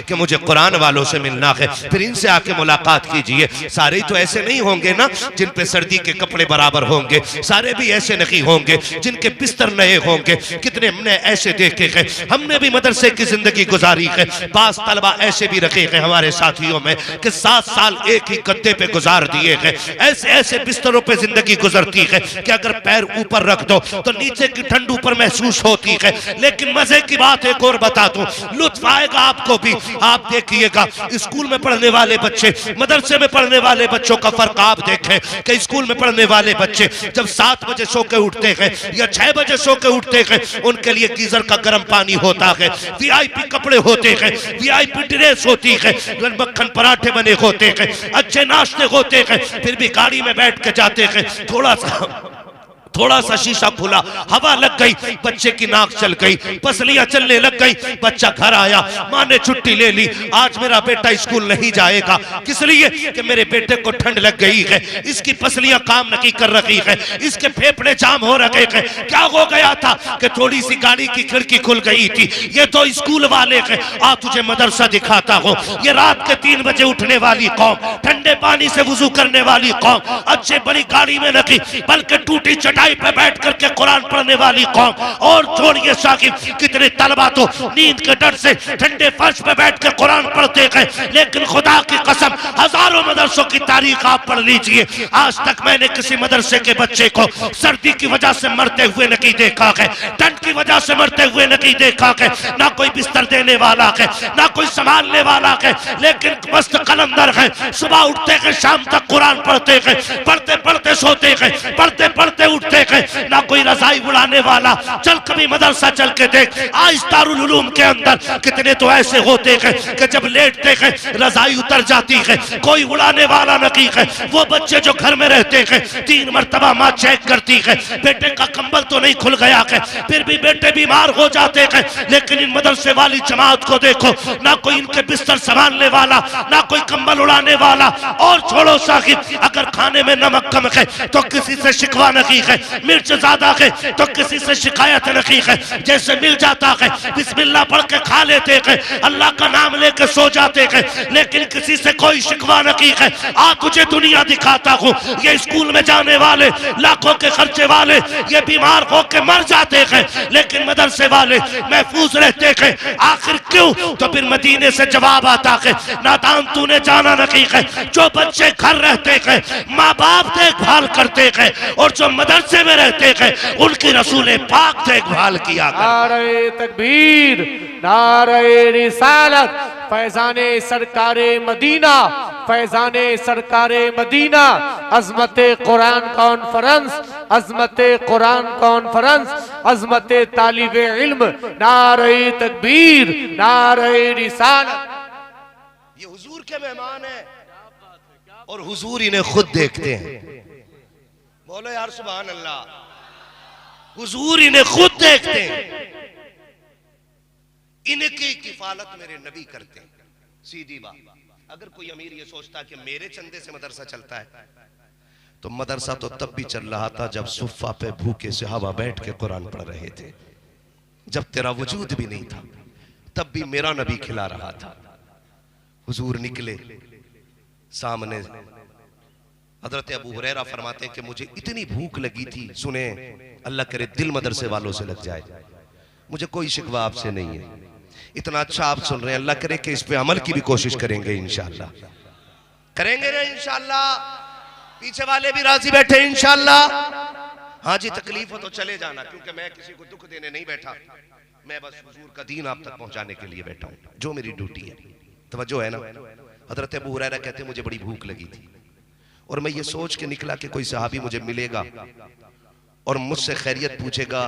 कि मुझे कुरान वालों से मिलना है, फिर इनसे आके मुलाकात कीजिए। सारे तो ऐसे नहीं होंगे ना जिन पे सर्दी के कपड़े बराबर होंगे, सारे भी ऐसे नहीं होंगे जिनके बिस्तर नए होंगे। कितने हमने ऐसे देखे हैं, हमने भी मदरसे की जिंदगी गुजारी है। पास तलबा ऐसे भी रखे हैं हमारे साथियों में कि 7 साल एक ही गद्दे पे गुजार दिए हैं। ऐसे ऐसे बिस्तरों पे जिंदगी गुजरती है कि अगर पैर ऊपर रख दो तो नीचे की ठंड ऊपर महसूस होती है। लेकिन मजे की बात एक और बता दूं, लुत्फ आएगा आपको भी। आप देखिएगा स्कूल में पढ़ने वाले बच्चे, मदरसे में पढ़ने वाले बच्चों का फर्क आप देखें कि स्कूल में पढ़ने वाले बच्चे जब 7 बजे सो के उठते हैं या 6 बजे सो के उठते हैं, उनके लिए गीजर का गर्म पानी होता है, वीआईपी कपड़े होते हैं, वीआईपी ड्रेस होती है, मक्खन पराठे बने होते हैं, अच्छे नाश्ते होते हैं। फिर भी गाड़ी में बैठ के जाते हैं, थोड़ा सा शीशा खुला, हवा लग गई, बच्चे की नाक चल गई, पसलियां चलने लग गई। बच्चा घर आया, माँ ने छुट्टी ले ली, आज मेरा बेटा स्कूल नहीं जाएगा। किस लिए? कि मेरे बेटे को ठंड लग गई है, इसकी पसलियां काम नहीं कर रही है, इसके फेफड़े जाम हो रहे हैं। क्या हो गया था कि थोड़ी सी गाड़ी की खिड़की खुल गई थी। ये तो स्कूल वाले हैं, आ तुझे मदरसा दिखाता हूँ। ये रात के 3 बजे उठने वाली कौम, ठंडे पानी से वुजू करने वाली कौम, अच्छे बड़ी गाड़ी में नहीं बल्कि टूटी चटाई पे बैठ करके कुरान पढ़ने वाली कौम। और छोड़िए साकिब, कितने तलबा तो नींद के डर से ठंडे फर्श पे बैठ के कुरान पढ़ते हैं। लेकिन खुदा की कसम, हजारों मदरसों की तारीख आप पढ़ लीजिए, आज तक मैंने किसी मदरसे के बच्चे को सर्दी की वजह से मरते हुए नहीं देखा है, ठंड की वजह से मरते हुए नहीं देखा है। ना कोई बिस्तर देने वाला है, ना कोई संभालने वाला है, लेकिन मस्त कलंदर है। सुबह उठते हैं, शाम तक कुरान पढ़ते हैं, पढ़ते पढ़ते सोते हैं, पढ़ते पढ़ते उठते हैं। ना कोई रजाई उड़ाने वाला। चल कभी मदरसा चल के देख, आज दारुल उलूम के अंदर कितने तो ऐसे होते हैं कि जब लेटते हैं रजाई उतर जाती है, कोई उड़ाने वाला नहीं है। वो बच्चे जो घर में रहते हैं, 3 मरतबा माँ चेक करती है, बेटे का कंबल तो नहीं खुल गया है, फिर भी बेटे बीमार हो जाते हैं। लेकिन इन मदरसे वाली जमात को देखो, ना कोई इनके बिस्तर संभालने वाला, ना कोई कंबल उड़ाने वाला। और छोड़ो साकिब, अगर खाने में नमक कम है तो किसी से शिकवा नहीं है, मिर्च ज्यादा है तो किसी से शिकायत नहीं है। जैसे मिल जाता है बिस्मिल्लाह पढ़ के खा लेते हैं, अल्लाह का नाम लेके सो जाते हैं, लेकिन किसी से कोई शिकवा नहीं है। आ तुझे दुनिया दिखाता हूँ, ये स्कूल में जाने वाले, लाखों के खर्चे वाले, ये बीमार होके मर जाते हैं, लेकिन मदरसे वाले महफूज रहते हैं। आखिर क्यों? तो फिर मदीने से जवाब आता है, नादान तूने जाना नहीं है, जो बच्चे घर रहते हैं माँ बाप देखभाल करते हैं, और जो मदरसे में रहते हैं उनकी रसूल पाक देखभाल किया। नारे तकबीर, नारे रिसालत, फैजाने सरकारे मदीना, फैजाने सरकारे मदीना, अजमत कुरान कॉन्फ्रेंस, अजमत कुरान कॉन्फ्रेंस, अजमत तालिब इल्म। नारे तकबीर, नारे रिसालत। ये हुजूर के मेहमान हैं और हुजूर इन्हें खुद देखते हैं। बोलो यार सुभान अल्लाह। हुजूर इन्हें खुद देखते हैं, इनकी किफालत मेरे नबी करते हैं। सीधी बात, अगर कोई अमीर ये सोचता कि मेरे चंदे से मदरसा चलता है, तो मदरसा तो तब भी चल रहा था जब सुफ़ा पे भूखे सहाबा बैठ के कुरान पढ़ रहे थे। जब तेरा वजूद भी नहीं था तब भी मेरा नबी खिला रहा था। हुजूर निकले सामने, हजरत अबू हुरैरा फरमाते हैं कि मुझे इतनी भूख लगी थी, सुने अल्लाह करे दिल मदरसे वालों से लग जाए, मुझे कोई शिकवा आपसे नहीं है, इतना अच्छा आप सुन रहे हैं, अल्लाह करे कि इस पे अमल की भी कोशिश करेंगे इंशाअल्लाह। करेंगे ना इंशाअल्लाह? पीछे वाले भी राजी बैठे इंशाअल्लाह? हाँ जी, तकलीफ हो तो चले जाना, क्योंकि मैं किसी को दुख देने नहीं बैठा, मैं बस हुजूर का दीन आप तक पहुंचाने के लिए बैठा हूं, जो मेरी ड्यूटी है। तवज्जो है ना? हजरत अबू हुरैरा कहते मुझे बड़ी भूख लगी थी और मैं ये सोच के निकला कि कोई सहाबी मुझे मिलेगा और मुझसे खैरियत पूछेगा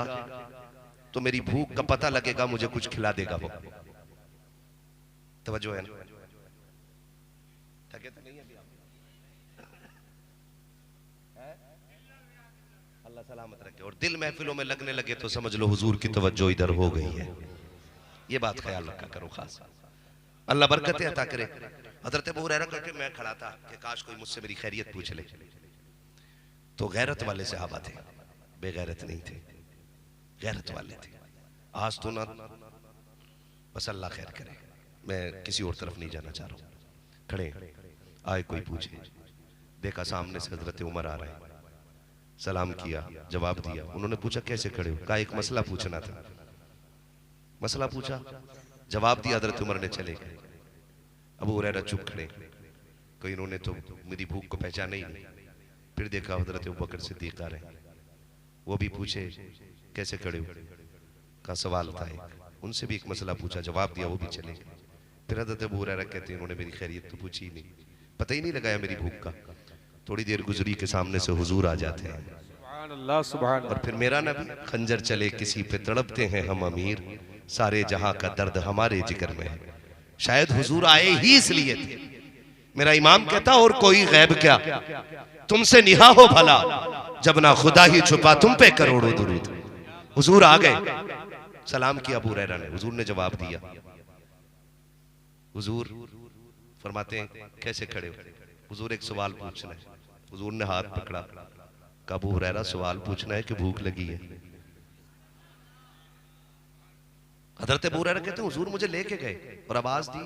तो मेरी भूख का पता लगेगा, मुझे कुछ खिला देगा वो। तवज्जो है ना? थके तो नहीं अभी आप? अल्लाह सलामत रखे। और दिल महफिलों में लगने लगे तो समझ लो हुजूर की तवज्जो इधर हो गई है। ये बात ख्याल रखा करो खास, अल्लाह बरकतें अता करे। हजरत अबू हुरैरा करके मैं खड़ा था कि काश कोई मुझसे मेरी खैरियत पूछ ले, तो गैरत वाले सहाबा थे, बेगैरत नहीं थे, गैरत वाले थे। आज तो ना, बस अल्लाह खैर करे, मैं किसी और तरफ नहीं जाना चाह रहा हूँ। खड़े आए, कोई पूछे, देखा सामने से हजरत उमर आ रहे हैं, सलाम किया, जवाब दिया। उन्होंने पूछा कैसे खड़े हो? कहा एक मसला पूछना था। मसला पूछा, जवाब दिया, हजरत उमर ने चले गए। अबू हुरैरा चुप खड़े, कोई इन्होंने तो मेरी भूख को पहचाना ही नहीं। फिर देखा हजरत अबू बकर सिद्दीक आ रहे हैं, वो भी पूछे कैसे खड़े हो? का सवाल था एक, उनसे भी एक मसला पूछा, जवाब दिया, वो भी चले गए। फिर हजरत अबू हुरैरा कहते हैं उन्होंने मेरी खैरियत तो पूछी ही नहीं, पता ही नहीं लगाया मेरी भूख का। थोड़ी देर गुजरी के सामने से हुजूर आ जाते हैं, सुभान अल्लाह, सुभान और फिर मेरा नबी, खंजर चले किसी पे तड़पते हैं हम अमीर, सारे जहां का दर्द हमारे जिगर में है। शायद हुजूर आए ही इसलिए थे। मेरा इमाम कहता और कोई गैब क्या, तुमसे निहा हो भला, जब ना खुदा ही छुपा तुम पे करोड़ों दुरूद। हुजूर आ गए, सलाम किया अबू हुरैरा ने, हुजूर ने जवाब दिया। हुजूर फरमाते हैं कैसे खड़े हो? हुजूर एक सवाल पूछना है। हुजूर ने हाथ पकड़ा, कहा अबू हुरैरा सवाल पूछना है कि भूख लगी है? हजरत अबू हुरैरा कहते हैं हुजूर मुझे लेके गए और आवाज दी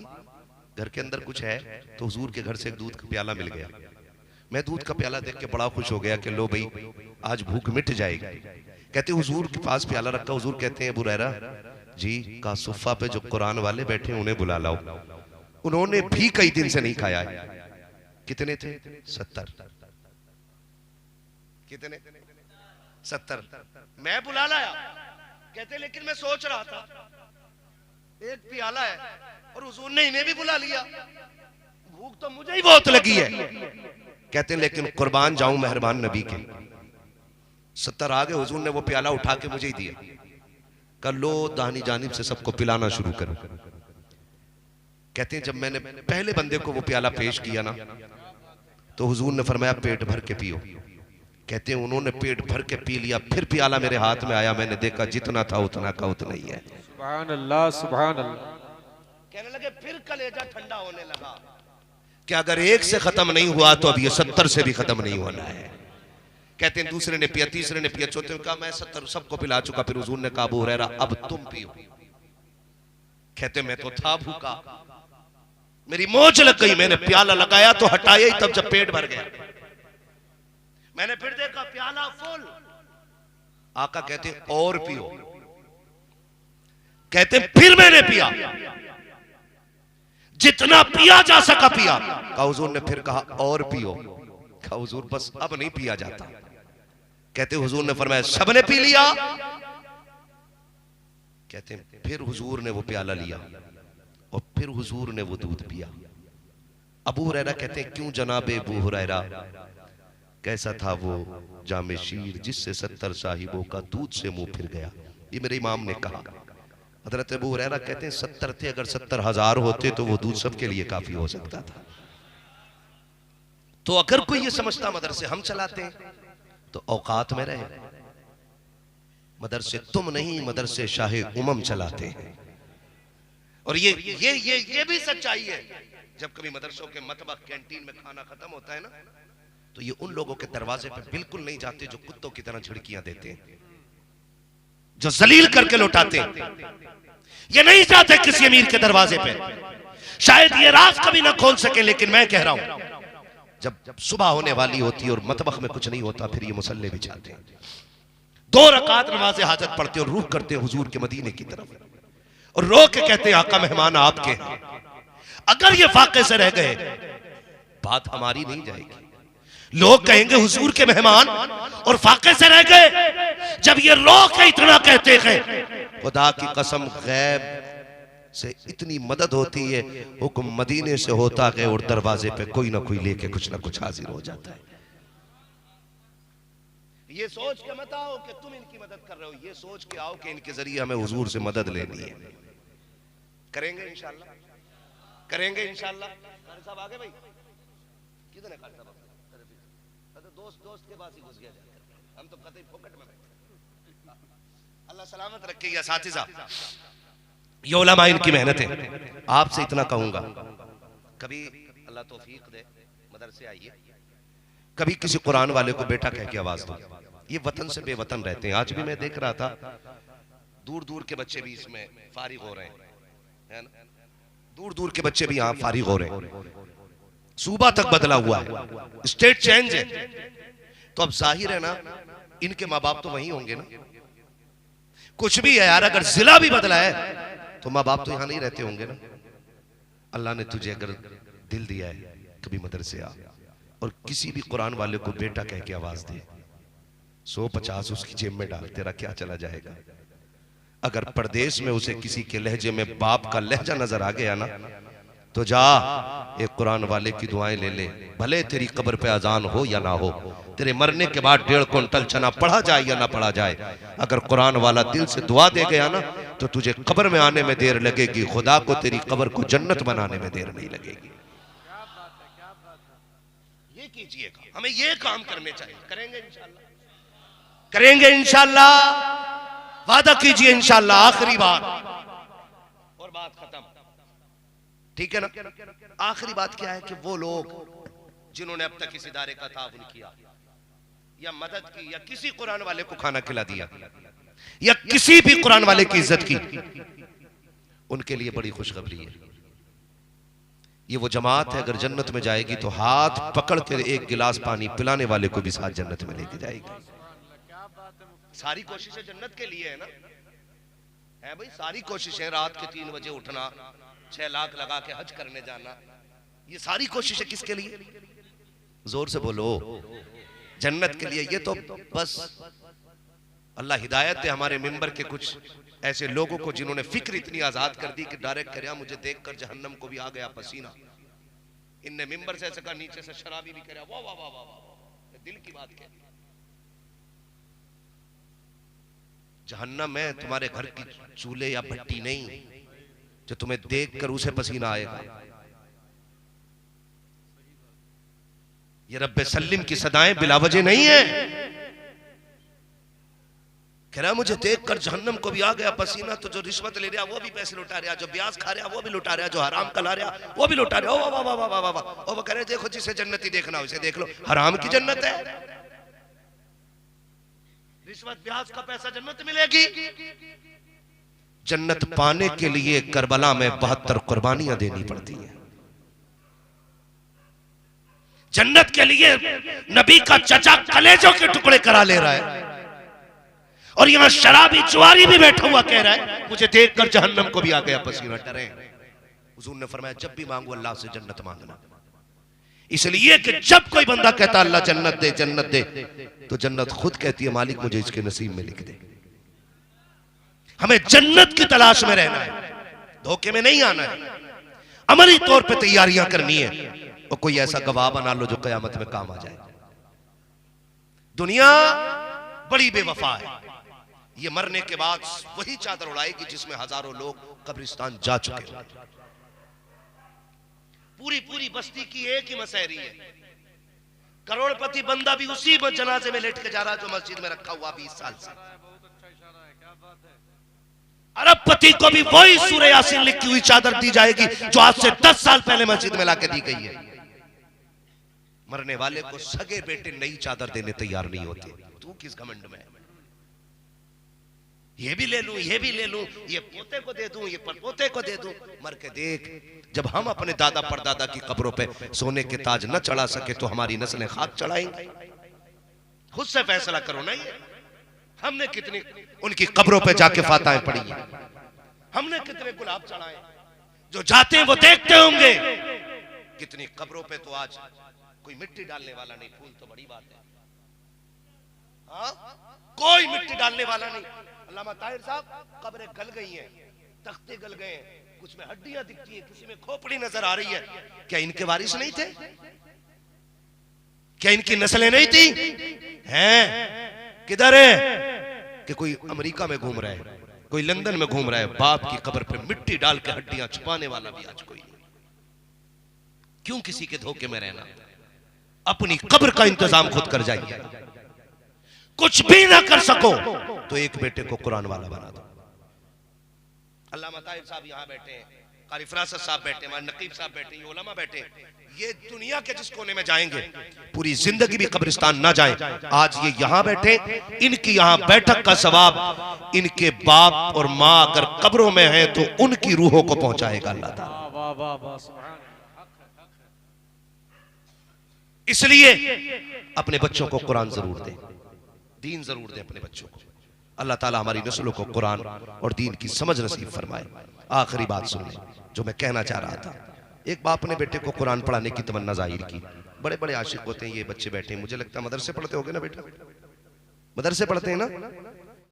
घर के अंदर कुछ है, तो हुजूर के घर से एक दूध का प्याला मिल गया। मैं दूध का प्याला देख के बड़ा खुश हो गया कि लो भाई आज भूख मिट जाएगी। कहते हुजूर के पास प्याला रखा, हुजूर कहते हैं अबू हुरैरा जी का सुफ़ा पे जो कुरान वाले बैठे हैं उन्हें बुला लाओ, उन्होंने भी कई दिन से नहीं खाया है। कितने थे? 70। कितने? 70। मैं बुला लाया। कहते लेकिन मैं सोच रहा था एक प्याला है और हुजूर ने इन्हें भी बुला लिया, भूख तो मुझे ही बहुत लगी है। कहते लेकिन कुर्बान जाऊं मेहरबान नबी के, 70 आ गए, हुजूर ने वो प्याला उठा के मुझे ही दिया, कर लो दाहिनी जानिब से सबको पिलाना शुरू करो। कहते हैं जब मैंने पहले बंदे को वो प्याला पेश किया ना, तो हुजूर ने फरमाया पेट भर के पियो। कहते हैं उन्होंने पेट भर के पी लिया, फिर प्याला मेरे हाथ में आया, मैंने देखा जितना था उतना का उतना ही है। सुभान अल्लाह, सुभान अल्लाह। कहने लगे फिर कलेजा ठंडा होने लगा कि अगर एक से खत्म नहीं हुआ तो अब ये 70 से भी खत्म नहीं होना है। कहते हैं दूसरे ने पिया, तीसरे ने पिया, चौथे ने कहा मैं 70 सबको पिला चुका। फिर हुजूर ने कहा अबू हुरैरा अब तुम पियो। कहते मैं तो था भूखा, मेरी मौज लग गई, मैंने प्याला लगाया तो हटाया ही तब जब पेट भर गया। मैंने फिर देखा प्याला फुल। आका कहते और पियो। कहते फिर मैंने पिया, जितना पिया जा सका पिया। कहा हुजूर ने फिर कहा और पियो। कहा हुजूर बस अब नहीं पिया जाता। कहते हुजूर ने फरमाया सबने पी लिया। कहते फिर हुजूर ने वो प्याला लिया और फिर हुजूर ने वो दूध पिया। अबू हुरैरा कहते हैं क्यों जनाबे अबू हुरैरा, कैसा था वो जामे शीर जिससे 70 साहिबों का दूध से मुंह फिर गया। ये मेरे इमाम ने कहा। हजरत अबू हुरैरा कहते हैं 70 थे, अगर 70,000 होते तो वो दूध सबके लिए काफी हो सकता था। तो अगर कोई ये समझता मदरसे हम चलाते हैं तो औकात में रहे। मदरसे तुम नहीं, मदरसे शाहे उमम चलाते हैं। और ये भी सच्चाई है। जब कभी मदरसों के मतबख कैंटीन में खाना खत्म होता है ना, तो ये उन लोगों के दरवाजे पे बिल्कुल नहीं जाते जो कुत्तों की तरह झिड़कियां देते हैं, जो जलील करके लौटाते हैं। ये नहीं जाते किसी अमीर के दरवाजे पे। शायद ये राज कभी ना खोल सके, लेकिन मैं कह रहा हूं जब सुबह होने वाली होती है और मतबख में कुछ नहीं होता, फिर ये मुसल्ले बिछाते हैं, 2 रकात नमाज हाजत पढ़ते और रुख करते हैं हुजूर के मदीने की तरफ और रो के कहते हैं आका मेहमान आपके हैं। अगर ये फाके से रह गए बात हमारी नहीं जाएगी। लोग कहेंगे हुजूर के मेहमान और फाके से रह गए। जब ये रो के इतना कहते हैं, खुदा की कसम गैब से इतनी मदद होती है, हुक्म मदीने से होता है और दरवाजे पे कोई ना कोई लेके कुछ ना कुछ हाजिर हो जाता है। ये सोच के मत आओ कि तुम इनकी मदद कर रहे हो, ये सोच के आओ कि इनके जरिए हमें हुजूर से मदद लेनी है। करेंगे इंशाल्लाह, करेंगे इंशाल्लाह। कारी साहब आगे भाई, कितने कारी साहब दोस्त के पास ही घुस गया, हम तो कतई फोकट में बैठे। अल्लाह सलामत रखे। या साथी साहब, ये उलमा इनकी मेहनत है। आपसे इतना कहूंगा, कभी अल्लाह तौफीक दे मदरसे आइए, कभी किसी कुरान वाले को बेटा कह के आवाज दो। ये वतन से बेवतन रहते हैं। आज भी मैं देख रहा था दूर दूर के बच्चे भी इसमें फारिग हो रहे हैं, है ना। दूर दूर के बच्चे भी यहां फारिग हो रहे हैं, सूबा तक बदला हुआ है, स्टेट चेंज है। तो अब जाहिर है ना, इनके माँ बाप तो वहीं होंगे ना। कुछ भी है यार, अगर जिला भी बदला है तो माँ बाप तो यहां नहीं रहते होंगे ना। अल्लाह ने तुझे अगर दिल दिया है, कभी मदरसे आ और किसी भी कुरान वाले को बेटा कह के आवाज दे, 150 उसकी जेब में डाल, तेरा क्या चला जाएगा। अगर परदेश में उसे किसी के लहजे में बाप का लहजा नजर आ गया ना, तो जा एक कुरान वाले की दुआएं ले ले, भले तेरी कब्र पे अजान हो या ना हो, तेरे मरने के बाद 1.5 क्विंटल चना पढ़ा जाए या ना पढ़ा जाए, अगर कुरान वाला दिल से दुआ दे गया ना, तो तुझे कब्र में आने में देर लगेगी, खुदा को तेरी कब्र को जन्नत बनाने में देर नहीं लगेगी। ये कीजिएगा, हमें ये काम करने चाहिए। करेंगे इंशाल्लाह, करेंगे इंशाल्लाह, वादा कीजिए इंशाल्लाह। आखिरी बात और बात खत्म, ठीक है ना। आखिरी बात क्या है कि वो लोग जिन्होंने अब तक इस इदारे का ताउन किया या मदद की या किसी कुरान वाले को खाना खिला दिया या किसी भी कुरान वाले की इज्जत की, उनके लिए बड़ी खुशखबरी है। ये वो जमात है, अगर जन्नत में जाएगी तो हाथ पकड़ कर एक गिलास पानी पिलाने वाले को भी साथ जन्नत में लेके जाएगी। सारी कोशिशें जन्नत के लिए है ना, है भाई। सारी कोशिशें, रात के 3 बजे उठना, 6 लाख लगा के हज करने जाना, ये सारी कोशिशें किसके लिए? जोर से बोलो, जन्नत के लिए। ये तो बस अल्लाह हिदायत है हमारे मिंबर के कुछ ऐसे लोगों को जिन्होंने फिक्र इतनी आजाद कर दी कि डायरेक्ट कह मुझे देखकर जहन्नम को भी आ गया पसीना। इनने मिंबर से ऐसा कहा, नीचे से शराबी भी कह वाह वाह वाह वाह, दिल की बात कह दी। जहन्नम में तुम्हारे घर की चूल्हे या भट्टी नहीं जो तुम्हें देखकर उसे पसीना आएगा। ये रब्बे सल्लिम की सदाएं बिलावजे नहीं है। कह रहा मुझे देखकर जहन्नम को भी आ गया पसीना, तो जो रिश्वत ले रहा वो भी पैसे लुटा रहा, जो ब्याज खा रहा वो भी लुटा रहा, जो हराम कला रहा वो भी लुटा रहा। वाह वाह वाह वाह वाह। और वो कह रहे देखो जिसे जन्नती देखना उसे देख लो, हराम की जन्नत है। रिश्वत ब्याज का पैसा जन्नत मिलेगी। जन्नत पाने के लिए करबला में 72 कुर्बानियां देनी पड़ती हैं। जन्नत के लिए नबी का चचा कलेजों के टुकड़े करा ले रहा है, और यहां शराबी जुआरी भी बैठा हुआ कह रहा है मुझे देखकर जहन्नम को भी आ गया पसीना। डरे। हुजूर ने फरमाया जब भी मांगो अल्लाह से जन्नत मांगना, इसलिए कि जब कोई बंदा कहता अल्लाह जन्नत दे, तो जन्नत खुद कहती है मालिक मुझे इसके नसीब में लिख दे। हमें जन्नत की तलाश में रहना है, धोखे में नहीं आना है। अमली तौर पे तैयारियां करनी है, और कोई ऐसा गवाह बना लो जो कयामत में काम आ जाए। दुनिया बड़ी बेवफा है, ये मरने के बाद वही चादर उड़ाएगी जिसमें हजारों लोग कब्रिस्तान जा चुके हैं। पूरी पूरी बस्ती की एक ही मसहरी है, करोड़पति बंदा भी उसी जनाजे में लेट के जा रहा जो मस्जिद में रखा हुआ 20 साल से। अरबपति को भी वही सूरह यासीन लिखी हुई चादर दी जाएगी जो आज से 10 साल पहले मस्जिद में लाके दी गई है। मरने वाले को सगे बेटे नई चादर देने तैयार नहीं होते। तू किस घमंड में? ये भी ले लूं, ये भी ले लूं, ये पोते को दे दूं, ये परपोते को दे दूं। मर के देख, जब हम अपने दादा परदादा की कब्रों पे सोने के ताज न चढ़ा सके तो हमारी नस्लें खाक चढ़ाएंगी। खुद से फैसला करो ना। ये हमने कितनी उनकी कब्रों पे जाके फाताएं पढ़ी हैं, हमने कितने गुलाब चढ़ाए। जो जाते हैं वो देखते होंगे कितनी कब्रों पे तो आज कोई मिट्टी डालने वाला नहीं। फूल तो बड़ी बात है, हाँ कोई मिट्टी डालने वाला नहीं। अल्लामा ताहिर साहब कब्रें गल गई हैं, तख्ते गल गए हैं, कुछ में हड्डियां दिखती हैं, किसी में खोपड़ी नजर आ रही है। क्या इनके वारिस नहीं थे? क्या इनकी नस्लें नहीं थी? हैं किधर है? कि कोई अमेरिका में घूम रहा है, कोई लंदन में घूम रहा है, बाप की कब्र पे मिट्टी डाल के हड्डियां छुपाने वाला भी आज कोई नहीं। क्यों किसी के धोखे में रहना? अपनी कब्र का इंतजाम खुद कर जाइए। कुछ भी ना कर सको तो एक बेटे को कुरान वाला बना दो। अल्लामा ताहिर साहब यहाँ बैठे हैं, कारी फरासत साहब बैठे, हमारे नकीब साहब बैठे, ये उलमा बैठे। ये दुनिया के जिस कोने में जाएंगे पूरी जिंदगी भी कब्रिस्तान ना जाए, आज ये यहाँ बैठे, इनकी यहाँ बैठक का सवाब इनके बाप और माँ अगर कब्रों में है तो उनकी रूहों को पहुंचाएगा अल्लाह ताला। वाह वाह वाह सुभान इसलिए अपने बच्चों को कुरान जरूर दें, दीन जरूर दें अपने बच्चों को। अल्लाह ताला हमारी नस्लों को कुरान और दीन की समझ नसीब फरमाए। आखिरी बात सुन लें जो मैं कहना चाह रहा था। एक बाप ने बेटे को कुरान पढ़ाने की तमन्ना जाहिर की। बड़े बड़े आशिक होते हैं ये बच्चे बैठे हैं, मुझे लगता है मदरसे पढ़ते होंगे ना बेटा, मदरसे पढ़ते हैं ना,